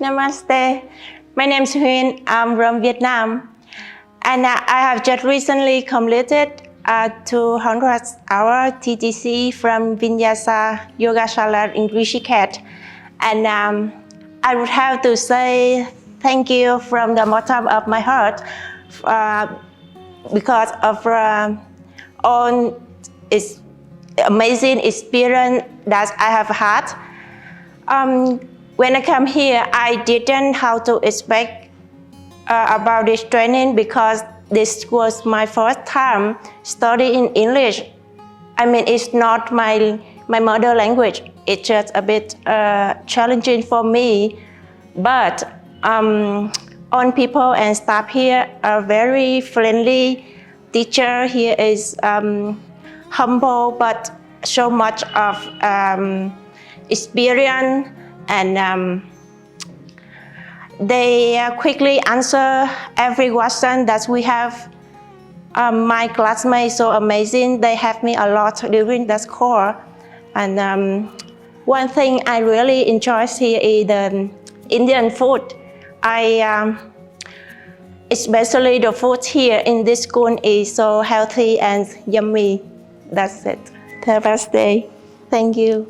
Namaste. My name is Huynh. I'm from Vietnam. And I have just recently completed a 200-hour TTC from Vinyasa Yogashala in Rishikesh. And I would have to say thank you from the bottom of my heart because of all its amazing experience that I have had. When I come here, I didn't how to expect about this training because this was my first time studying English. I mean, it's not my mother language. It's just a bit challenging for me. But all people and staff here are very friendly. Teacher here is humble, but so much of experience, and they quickly answer every question that we have. My classmates so amazing. They helped me a lot during that course. And one thing I really enjoy here is the Indian food. Especially the food here in this school is so healthy and yummy. That's it. Namaste. Thank you.